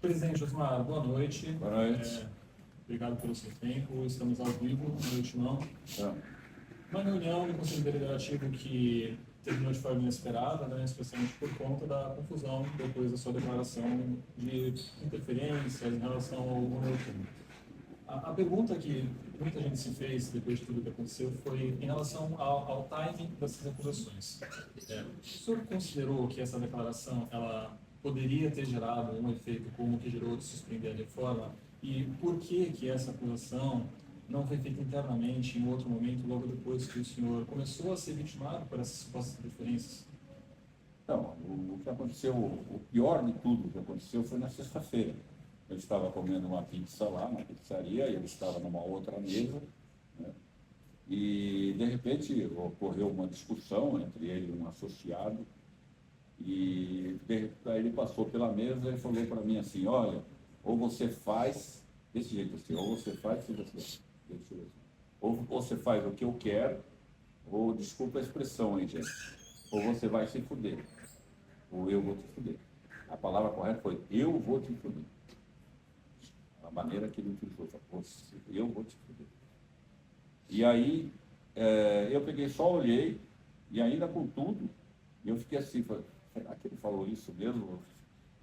Presidente Osmar, boa noite. Boa noite. Obrigado pelo seu tempo. Estamos ao vivo no Ultimão. Uma reunião do Conselho Deliberativo que terminou de forma inesperada, né, especialmente por conta da confusão depois da sua declaração de interferência em relação ao governo. A pergunta que muita gente se fez depois de tudo que aconteceu foi em relação ao timing dessas acusações. O senhor considerou que essa declaração ela poderia ter gerado um efeito como o que gerou de suspender a reforma? E por que essa acusação não foi feita internamente em outro momento, logo depois que o senhor começou a ser vitimado por essas supostas interferências? Então, o que aconteceu, o pior de tudo que aconteceu foi na sexta-feira. Eu estava comendo uma pizza lá, na pizzaria, e ele estava numa outra mesa, né? E, de repente, ocorreu uma discussão entre ele e um associado, e aí ele passou pela mesa e falou para mim assim, olha, ou você faz, desse jeito assim, ou você faz, ou você faz o que eu quero, ou, desculpa a expressão aí, gente, ou você vai se fuder, ou eu vou te fuder. A palavra correta foi, eu vou te fuder. A maneira que ele utilizou, eu vou te fuder. E aí, eu peguei, só olhei, e ainda com tudo, eu fiquei assim, falei, será que ele falou isso mesmo?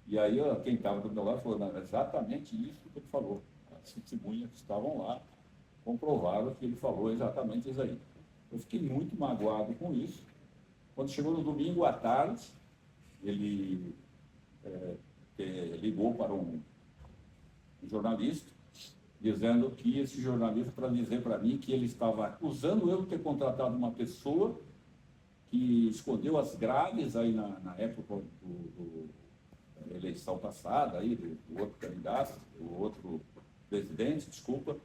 E aí, quem estava do meu lado falou, não, exatamente isso que ele falou. As testemunhas que estavam lá comprovaram que ele falou exatamente isso aí. Eu fiquei muito magoado com isso. Quando chegou no domingo à tarde, ele ligou para um jornalista, dizendo que esse jornalista para dizer para mim que ele estava acusando eu de ter contratado uma pessoa que escondeu as grades aí na época da eleição passada, aí, do outro candidato, do outro presidente, desculpa,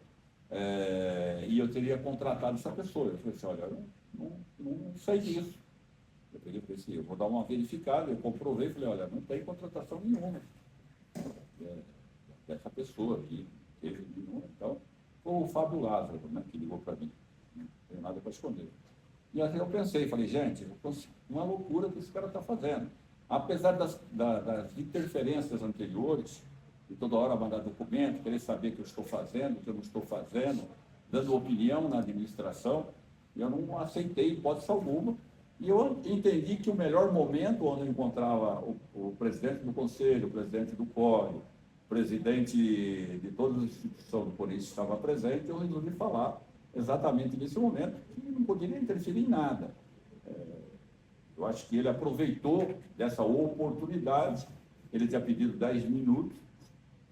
e eu teria contratado essa pessoa. Eu falei assim, olha, eu não sei disso. Eu peguei e falei assim, eu vou dar uma verificada, eu comprovei, falei, olha, não tem contratação nenhuma dessa pessoa aqui, teve nenhuma. Então, foi o Fábio Lázaro, né, que ligou para mim, não tem nada para esconder. E assim eu pensei, falei, gente, uma loucura que esse cara está fazendo. Apesar das interferências anteriores, de toda hora mandar documento, querer saber o que eu estou fazendo, o que eu não estou fazendo, dando opinião na administração, eu não aceitei hipótese alguma. E eu entendi que o melhor momento onde eu encontrava o presidente do Conselho, o presidente do CORE, o presidente de todas as instituições do Corinthians estava presente, eu resolvi falar exatamente nesse momento, que não poderia interferir em nada. Eu acho que ele aproveitou dessa oportunidade, ele tinha pedido 10 minutos,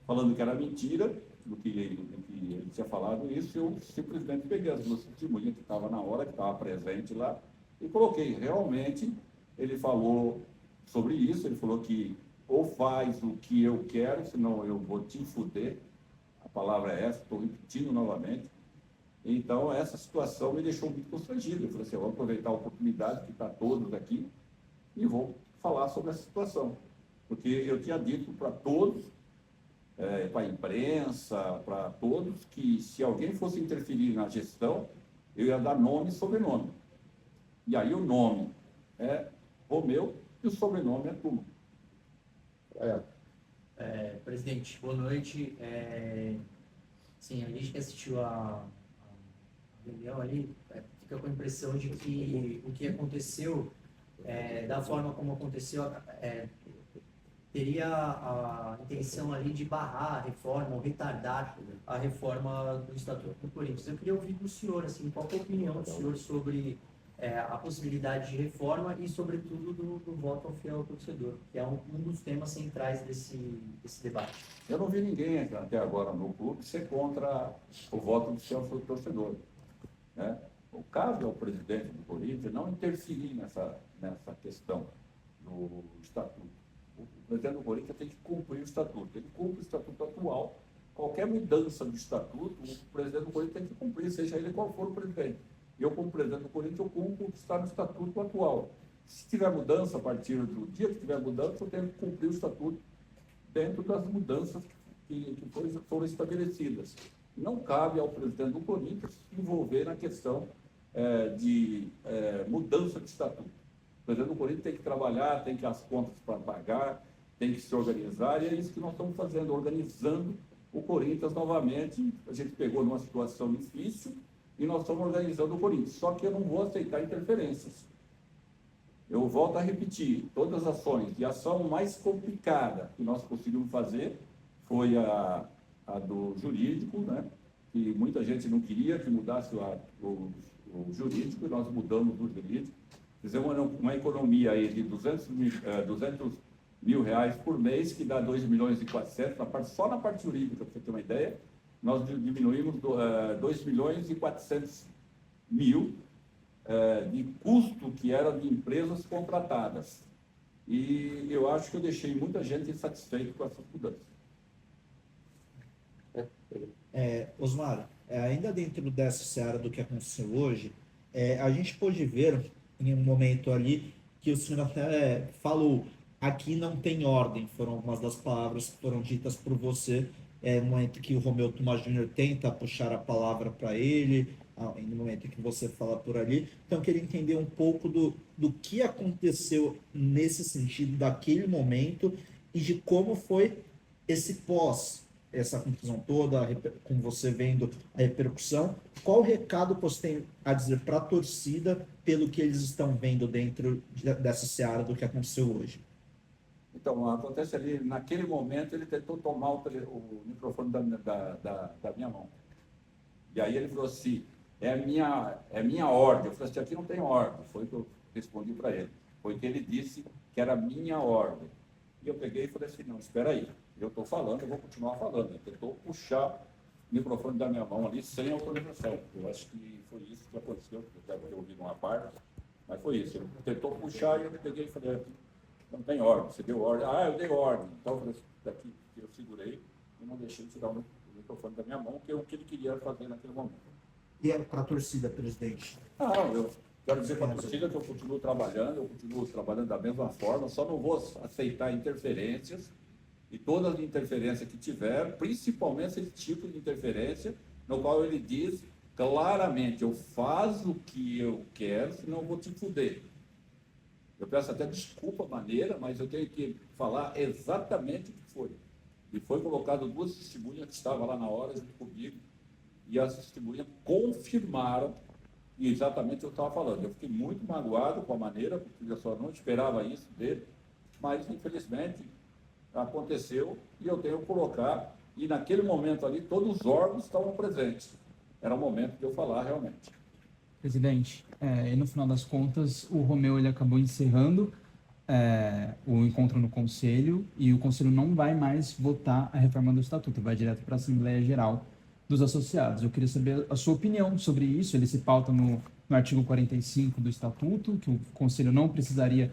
falando que era mentira, do que ele tinha falado isso, eu simplesmente peguei as duas testemunhas que estavam na hora, que estavam presentes lá, e coloquei. Realmente, ele falou sobre isso, ele falou que ou faz o que eu quero, senão eu vou te fuder, a palavra é essa, estou repetindo novamente. Então, essa situação me deixou muito constrangido. Eu falei assim, eu vou aproveitar a oportunidade que está todos aqui e vou falar sobre essa situação. Porque eu tinha dito para todos, para a imprensa, para todos, que se alguém fosse interferir na gestão, eu ia dar nome e sobrenome. E aí o nome é Romeu e o sobrenome é Tuma. Presidente, boa noite. Sim, a gente que assistiu a reunião ali, fica com a impressão de que o que aconteceu, da forma como aconteceu, teria a intenção ali de barrar a reforma ou retardar a reforma do Estatuto do Corinthians. Eu queria ouvir do senhor, assim, qual é a opinião do senhor sobre a possibilidade de reforma e, sobretudo, do voto ao fiel torcedor, que é um dos temas centrais desse debate. Eu não vi ninguém até agora no clube ser contra o voto do fiel torcedor, né? Cabe ao presidente do Corinthians não interferir nessa questão do Estatuto. O presidente do Corinthians tem que cumprir o Estatuto. Ele cumpre o Estatuto atual. Qualquer mudança do Estatuto, o presidente do Corinthians tem que cumprir, seja ele qual for o presidente. Eu, como presidente do Corinthians, eu cumpro o que está no Estatuto atual. Se tiver mudança, a partir do dia que tiver mudança, eu tenho que cumprir o Estatuto dentro das mudanças que foram estabelecidas. Não cabe ao presidente do Corinthians se envolver na questão de mudança de estatuto. O presidente do Corinthians tem que trabalhar, tem que as contas para pagar, tem que se organizar, e é isso que nós estamos fazendo, organizando o Corinthians novamente. A gente pegou numa situação difícil e nós estamos organizando o Corinthians. Só que eu não vou aceitar interferências. Eu volto a repetir, todas as ações, e a ação mais complicada que nós conseguimos fazer foi a do jurídico, né? Que muita gente não queria que mudasse o jurídico, e nós mudamos o jurídico. Fizemos uma economia aí de 200 mil reais por mês, que dá 2 milhões e 400, só na parte jurídica, para você ter uma ideia, nós diminuímos 2 milhões e 400 mil de custo que era de empresas contratadas. E eu acho que eu deixei muita gente insatisfeita com essas mudanças. Osmar, ainda dentro dessa seara do que aconteceu hoje, a gente pôde ver em um momento ali que o senhor até falou, aqui não tem ordem, foram algumas das palavras que foram ditas por você, no momento que o Romeu Thomaz Júnior tenta puxar a palavra para ele, no momento em que você fala por ali. Então, eu queria entender um pouco do que aconteceu nesse sentido, daquele momento, e de como foi esse essa confusão toda, com você vendo a repercussão. Qual o recado que você tem a dizer para a torcida pelo que eles estão vendo dentro dessa seara do que aconteceu hoje? Então, acontece ali, naquele momento, ele tentou tomar o microfone da minha mão. E aí ele falou assim, é minha ordem. Eu falei assim, aqui não tem ordem. Foi o que eu respondi para ele. Foi que ele disse que era minha ordem. E eu peguei e falei assim, não, espera aí. Eu estou falando, eu vou continuar falando. Ele tentou puxar o microfone da minha mão ali sem autorização. Eu acho que foi isso que aconteceu. Eu deve ter ouvido uma parte, mas foi isso. Ele tentou puxar e eu peguei e falei, não tem ordem, você deu ordem. Ah, eu dei ordem. Então, eu falei, daqui eu segurei e não deixei de tirar o microfone da minha mão, que é o que ele queria fazer naquele momento. E para a torcida, presidente? Eu quero dizer para a torcida que eu continuo trabalhando da mesma forma, só não vou aceitar interferências, e todas as interferências que tiver, principalmente esse tipo de interferência, no qual ele diz claramente, eu faço o que eu quero, senão eu vou te fuder. Eu peço até desculpa a maneira, mas eu tenho que falar exatamente o que foi. E foi colocado 2 testemunhas que estavam lá na hora junto comigo, e as testemunhas confirmaram exatamente o que eu estava falando. Eu fiquei muito magoado com a maneira, porque eu só não esperava isso dele, mas infelizmente aconteceu e eu tenho que colocar, e naquele momento ali todos os órgãos estavam presentes. Era o momento de eu falar realmente. Presidente, e no final das contas, o Romeu ele acabou encerrando o encontro no Conselho, e o Conselho não vai mais votar a reforma do Estatuto, vai direto para a Assembleia Geral dos Associados. Eu queria saber a sua opinião sobre isso. Ele se pauta no artigo 45 do Estatuto, que o Conselho não precisaria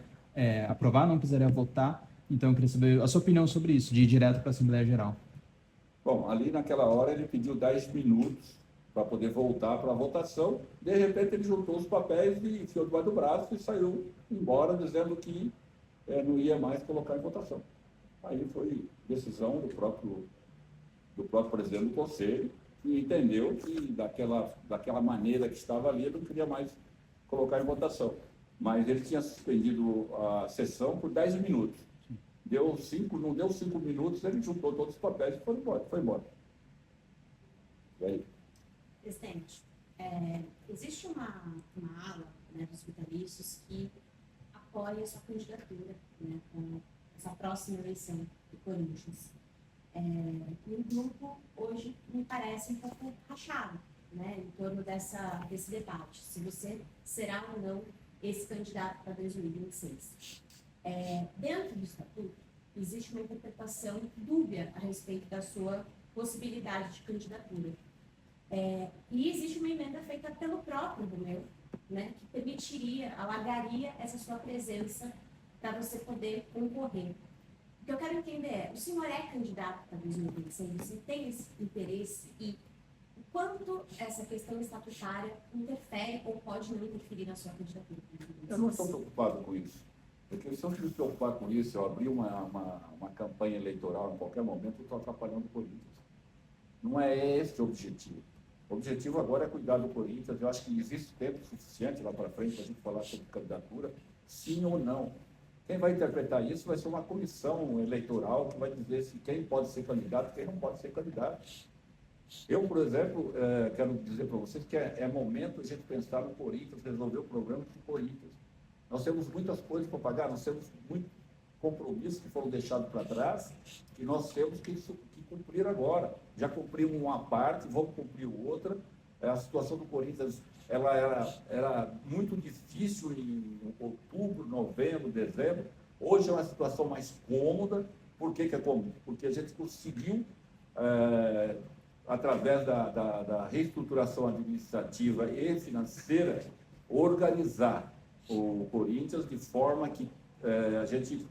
aprovar, não precisaria votar. Então, eu queria saber a sua opinião sobre isso, de ir direto para a Assembleia Geral. Bom, ali naquela hora ele pediu 10 minutos para poder voltar para a votação. De repente ele juntou os papéis e enfiou debaixo do braço e saiu embora, dizendo que não ia mais colocar em votação. Aí foi decisão do próprio presidente do Conselho, que entendeu que daquela maneira que estava ali, ele não queria mais colocar em votação. Mas ele tinha suspendido a sessão por 10 minutos. Não deu 5 minutos, ele juntou todos os papéis e foi embora. E aí? Presidente, existe uma ala, né, dos vitalícios que apoia a sua candidatura, né, com essa próxima eleição do Corinthians. E o grupo hoje me parece um pouco rachado, né, em torno desse debate, se você será ou não esse candidato para 2026. Dentro do Estatuto, existe uma interpretação dúbia a respeito da sua possibilidade de candidatura. E existe uma emenda feita pelo próprio Romeu, né, que permitiria, alargaria essa sua presença para você poder concorrer. O que eu quero entender o senhor é candidato para 2026, você tem esse interesse e o quanto essa questão estatutária interfere ou pode não interferir na sua candidatura? Eu não estou preocupado com isso. Porque se eu me preocupar com isso, eu abrir uma campanha eleitoral em qualquer momento, eu estou atrapalhando o Corinthians. Não é esse o objetivo. O objetivo agora é cuidar do Corinthians. Eu acho que existe tempo suficiente lá para frente para a gente falar sobre candidatura, sim ou não. Quem vai interpretar isso vai ser uma comissão eleitoral que vai dizer se quem pode ser candidato e quem não pode ser candidato. Eu, por exemplo, quero dizer para vocês que é momento a gente pensar no Corinthians, resolver o problema do Corinthians. Nós temos muitas coisas para pagar, nós temos muitos compromissos que foram deixados para trás e nós temos que cumprir agora. Já cumprimos uma parte, vamos cumprir outra. A situação do Corinthians ela era muito difícil em outubro, novembro, dezembro. Hoje é uma situação mais cômoda. Por que é cômoda? Porque a gente conseguiu, através da reestruturação administrativa e financeira, organizar o Corinthians de forma que a gente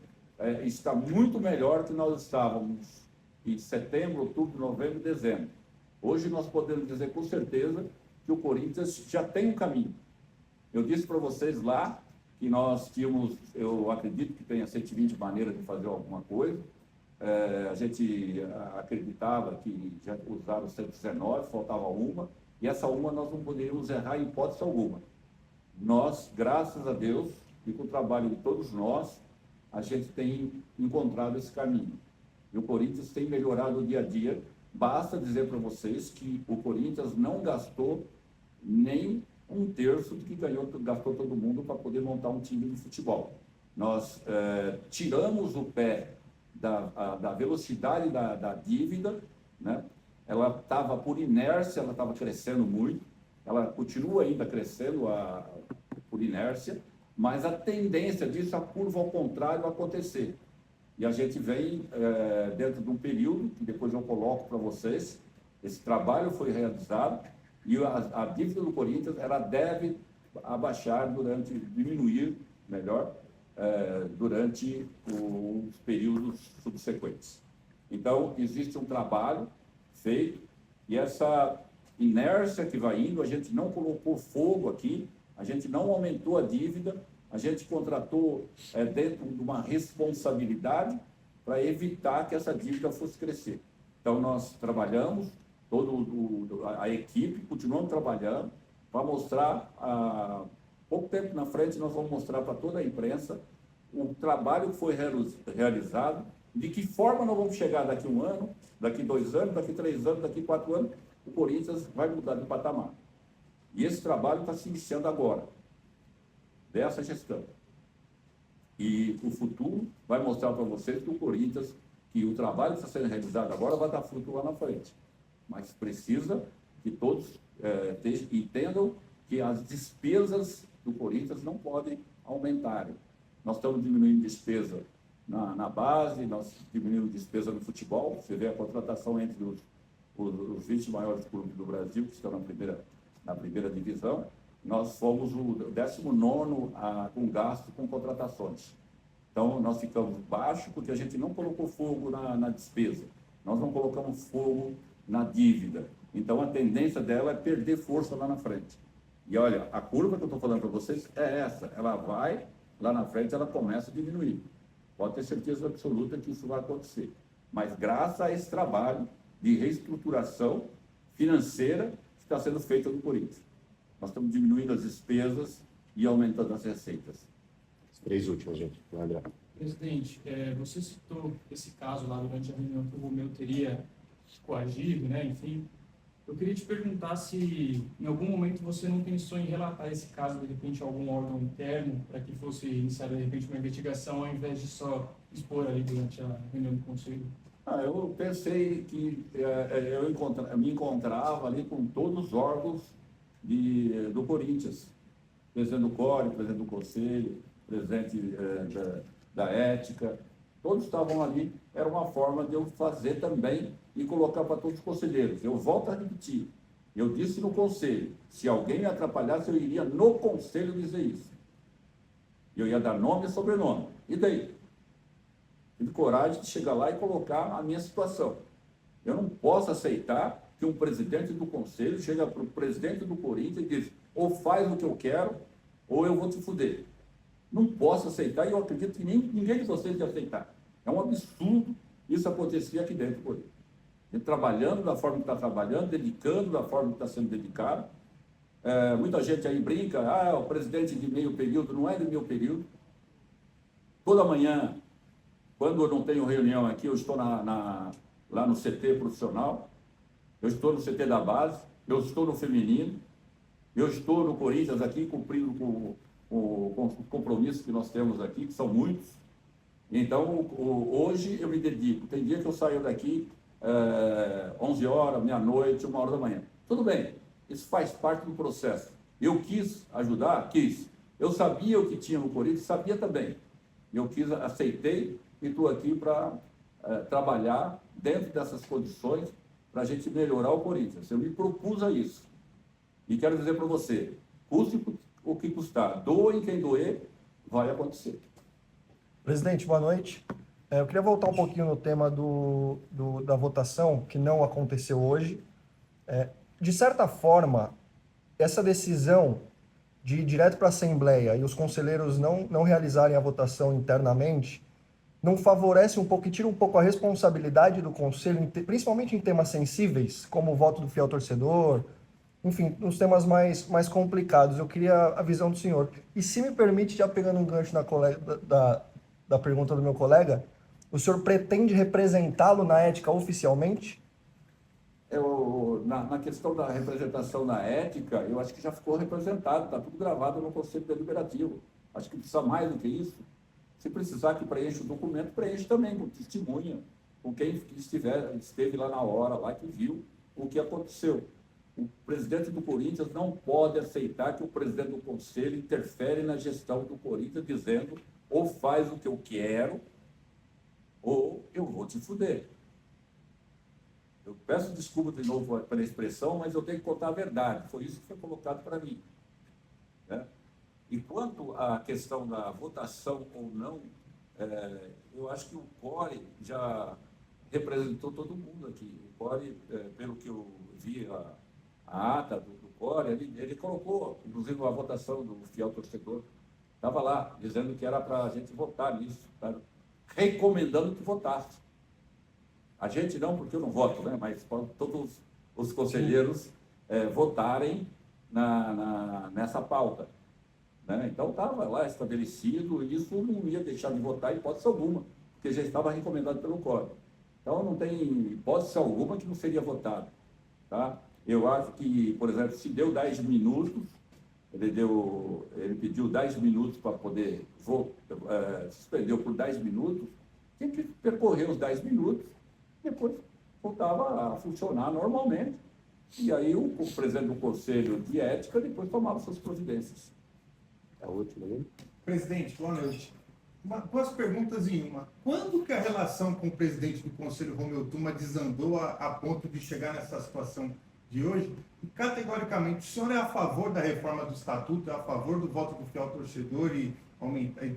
está muito melhor que nós estávamos em setembro, outubro, novembro e dezembro. Hoje nós podemos dizer com certeza que o Corinthians já tem um caminho. Eu disse para vocês lá que nós tínhamos, eu acredito que tenha 120 maneiras de fazer alguma coisa. A gente acreditava que já usaram 119, faltava uma, e essa uma nós não poderíamos errar em hipótese alguma. Nós, graças a Deus, e com o trabalho de todos nós, a gente tem encontrado esse caminho. E o Corinthians tem melhorado dia a dia. Basta dizer para vocês que o Corinthians não gastou nem um terço do que gastou todo mundo para poder montar um time de futebol. Nós tiramos o pé da velocidade da dívida, né? Ela estava por inércia, ela estava crescendo muito, ela continua ainda crescendo por inércia, mas a tendência disso, a curva ao contrário, acontecer. E a gente vem dentro de um período, que depois eu coloco para vocês, esse trabalho foi realizado e a dívida do Corinthians ela deve abaixar diminuir melhor, durante os períodos subsequentes. Então, existe um trabalho feito e essa inércia que vai indo, a gente não colocou fogo aqui, a gente não aumentou a dívida, a gente contratou dentro de uma responsabilidade para evitar que essa dívida fosse crescer. Então, nós trabalhamos, a equipe continuamos trabalhando para mostrar, pouco tempo na frente, nós vamos mostrar para toda a imprensa o trabalho que foi realizado, de que forma nós vamos chegar daqui 1 ano, daqui 2 anos, daqui 3 anos, daqui 4 anos, o Corinthians vai mudar de patamar. E esse trabalho está se iniciando agora, dessa gestão. E o futuro vai mostrar para vocês que o Corinthians, que o trabalho que está sendo realizado agora vai dar fruto lá na frente. Mas precisa que todos entendam que as despesas do Corinthians não podem aumentarem. Nós estamos diminuindo despesa na base, nós diminuímos despesa no futebol. Você vê a contratação entre os 20 maiores clubes do Brasil, que estão na primeira divisão. Nós fomos o 19º com gasto com contratações. Então, nós ficamos baixo porque a gente não colocou fogo na despesa. Nós não colocamos fogo na dívida. Então, a tendência dela é perder força lá na frente. E olha, a curva que eu estou falando para vocês é essa. Ela vai, lá na frente, ela começa a diminuir. Pode ter certeza absoluta que isso vai acontecer. Mas graças a esse trabalho de reestruturação financeira que está sendo feito no Corinthians. Nós estamos diminuindo as despesas e aumentando as receitas. As 3 últimas, gente. André. Presidente, você citou esse caso lá durante a reunião que o Romeu teria coagido, né? Enfim, eu queria te perguntar se em algum momento você não pensou em relatar esse caso, de repente, a algum órgão interno, para que fosse iniciada, de repente, uma investigação, ao invés de só expor ali durante a reunião do Conselho? Eu pensei que eu me encontrava ali com todos os órgãos do Corinthians, presidente do CORE, presidente do Conselho, presidente da Ética, todos estavam ali. Era uma forma de eu fazer também e colocar para todos os conselheiros. Eu volto a repetir, eu disse no Conselho, se alguém me atrapalhasse, eu iria no Conselho dizer isso. Eu ia dar nome e sobrenome. E daí? Tive coragem de chegar lá e colocar a minha situação. Eu não posso aceitar que um presidente do Conselho chega para o presidente do Corinthians e diz: ou faz o que eu quero, ou eu vou te fuder. Não posso aceitar e eu acredito que ninguém de vocês ia aceitar. É um absurdo isso acontecer aqui dentro do Corinthians. Trabalhando da forma que está trabalhando, dedicando da forma que está sendo dedicado. Muita gente aí brinca, o presidente de meio período não é de meio período. Toda manhã, quando eu não tenho reunião aqui, eu estou lá no CT profissional, eu estou no CT da base, eu estou no feminino, eu estou no Corinthians aqui, cumprindo com os compromissos que nós temos aqui, que são muitos. Então, hoje eu me dedico. Tem dia que eu saio daqui 11 horas, meia-noite, 1 hora da manhã. Tudo bem, isso faz parte do processo. Eu quis ajudar? Quis. Eu sabia o que tinha no Corinthians, sabia também. Eu aceitei e estou aqui para trabalhar dentro dessas condições para a gente melhorar o Corinthians. Eu me propus a isso. E quero dizer para você, custe o que custar, doem quem doer, vai acontecer. Presidente, boa noite. Eu queria voltar um pouquinho no tema da votação, que não aconteceu hoje. De certa forma, essa decisão de ir direto para a Assembleia e os conselheiros não realizarem a votação internamente, não favorece um pouco e tira um pouco a responsabilidade do Conselho, principalmente em temas sensíveis, como o voto do fiel torcedor, enfim, nos temas mais complicados. Eu queria a visão do senhor. E se me permite, já pegando um gancho da pergunta do meu colega, o senhor pretende representá-lo na ética oficialmente? Na questão da representação na ética, eu acho que já ficou representado, está tudo gravado no Conselho Deliberativo. Acho que precisa mais do que isso. Se precisar que preencha o documento, preenche também, com testemunha, com quem esteve lá na hora, lá que viu o que aconteceu. O presidente do Corinthians não pode aceitar que o presidente do Conselho interfere na gestão do Corinthians, dizendo ou faz o que eu quero, ou eu vou te fuder. Eu peço desculpa de novo pela expressão, mas eu tenho que contar a verdade. Foi isso que foi colocado para mim. Né? E quanto à questão da votação ou não, eu acho que o CORE já representou todo mundo aqui. O CORE, pelo que eu vi a ata do CORE, ele colocou, inclusive, a votação do fiel torcedor. Estava lá, dizendo que era para a gente votar nisso, tá? Recomendando que votasse. A gente não, porque eu não voto, né? Mas todos os conselheiros votarem nessa pauta. Né? Então, estava lá estabelecido, e isso não ia deixar de votar em hipótese alguma, porque já estava recomendado pelo CORE. Então, não tem hipótese alguma que não seria votado. Tá? Eu acho que, por exemplo, se deu 10 minutos, ele pediu 10 minutos para poder, suspendeu por 10 minutos, tinha que percorrer os 10 minutos, depois voltava a funcionar normalmente. E aí o presidente do Conselho de Ética depois tomava suas providências. A última, né? Presidente, boa noite. Duas perguntas em uma. Quando que a relação com o presidente do Conselho, Romeu Tuma, desandou a ponto de chegar nessa situação de hoje? E, categoricamente, o senhor é a favor da reforma do Estatuto, é a favor do voto do fiel torcedor e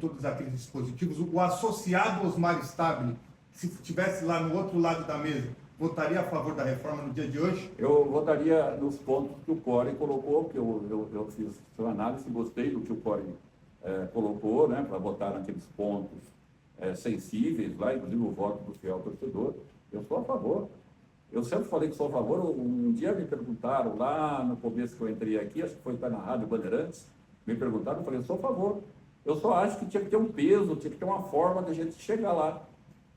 todos aqueles dispositivos? O associado Osmar Stabile, se estivesse lá no outro lado da mesa, votaria a favor da reforma no dia de hoje? Eu votaria nos pontos que o CORE colocou, que eu fiz sua análise, gostei do que o CORE colocou, né, para votar naqueles pontos sensíveis, lá, inclusive o voto do fiel torcedor. Eu sou a favor. Eu sempre falei que sou a favor. Um dia me perguntaram, lá no começo que eu entrei aqui, acho que foi na Rádio Bandeirantes, me perguntaram, eu falei, eu sou a favor. Eu só acho que tinha que ter um peso, tinha que ter uma forma de a gente chegar lá,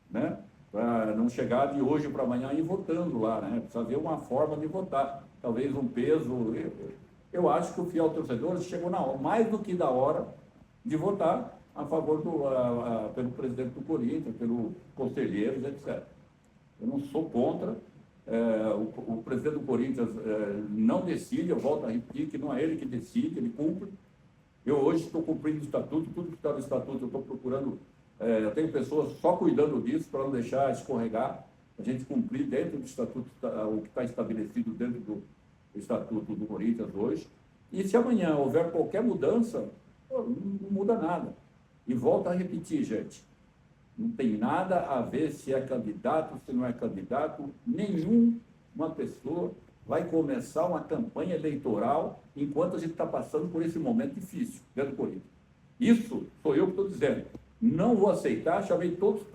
né? Para não chegar de hoje para amanhã e ir votando lá, né? Precisa haver uma forma de votar, talvez um peso. Eu acho que o fiel torcedor chegou na hora, mais do que da hora, de votar a favor pelo presidente do Corinthians, pelos conselheiros, etc. Eu não sou contra. O presidente do Corinthians não decide, eu volto a repetir que não é ele que decide, ele cumpre. Eu hoje estou cumprindo o estatuto, tudo que está no estatuto eu estou procurando. Eu tenho pessoas só cuidando disso para não deixar escorregar, a gente cumprir dentro do estatuto, o que está estabelecido dentro do estatuto do Corinthians hoje. E se amanhã houver qualquer mudança, não muda nada. E volto a repetir, gente, não tem nada a ver se é candidato, se não é candidato, nenhuma pessoa vai começar uma campanha eleitoral enquanto a gente está passando por esse momento difícil dentro do Corinthians. Isso sou eu que estou dizendo. Não vou aceitar, chamei todos os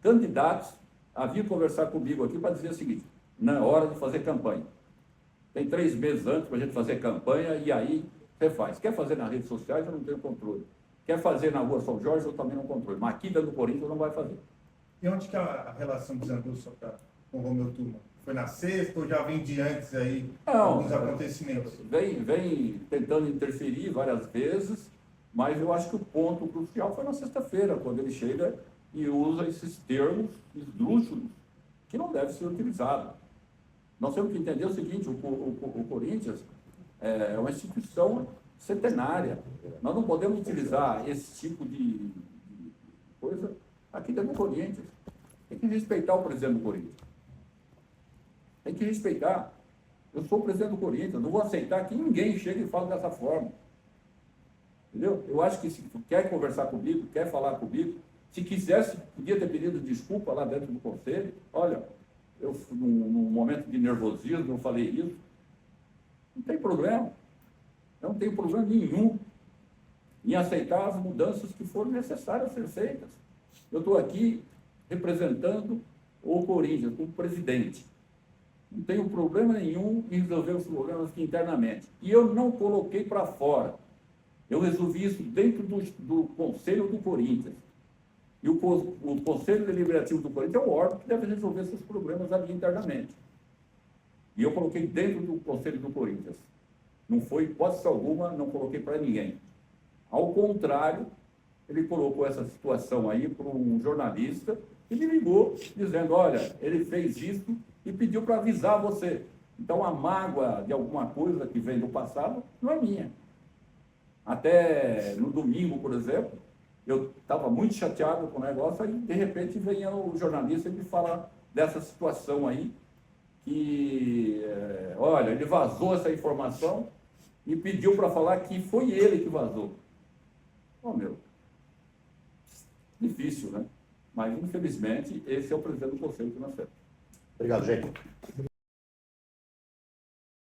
candidatos a vir conversar comigo aqui para dizer o seguinte, não é hora de fazer campanha. Tem 3 meses antes para a gente fazer campanha e aí você faz. Quer fazer nas redes sociais, eu não tenho controle. Quer fazer na Rua São Jorge, eu também não controlo. Mas aqui dentro do Corinthians não vai fazer. E onde que a relação desandou com o Romeu Tuma? Foi na sexta ou já vem de antes aí alguns acontecimentos? Vem tentando interferir várias vezes, mas eu acho que o ponto crucial foi na sexta-feira, quando ele chega e usa esses termos esdrúxulos que não devem ser utilizados. Nós temos que entender o seguinte, o Corinthians é uma instituição centenária. Nós não podemos utilizar esse tipo de coisa aqui dentro do Corinthians. Tem que respeitar o presidente do Corinthians. Tem que respeitar. Eu sou o presidente do Corinthians, não vou aceitar que ninguém chegue e fale dessa forma. Entendeu? Eu acho que se quer conversar comigo, quer falar comigo, se quisesse, podia ter pedido desculpa lá dentro do conselho. Olha, eu num momento de nervosismo eu falei isso. Não tem problema. Eu não tenho problema nenhum em aceitar as mudanças que forem necessárias ser feitas. Eu estou aqui representando o Corinthians como presidente. Não tenho problema nenhum em resolver os problemas aqui internamente. E eu não coloquei para fora. Eu resolvi isso dentro do Conselho do Corinthians. E o Conselho Deliberativo do Corinthians é o órgão que deve resolver esses problemas ali internamente. E eu coloquei dentro do Conselho do Corinthians. Não foi, hipótese alguma, não coloquei para ninguém. Ao contrário, ele colocou essa situação aí para um jornalista e me ligou dizendo, olha, ele fez isso e pediu para avisar você. Então, a mágoa de alguma coisa que vem do passado não é minha. Até no domingo, por exemplo, eu estava muito chateado com o negócio, aí de repente vem o jornalista e me fala dessa situação aí, que, olha, ele vazou essa informação e pediu para falar que foi ele que vazou. Oh, meu, difícil, né? Mas, infelizmente, esse é o presidente do Conselho que nós temos. Obrigado, gente.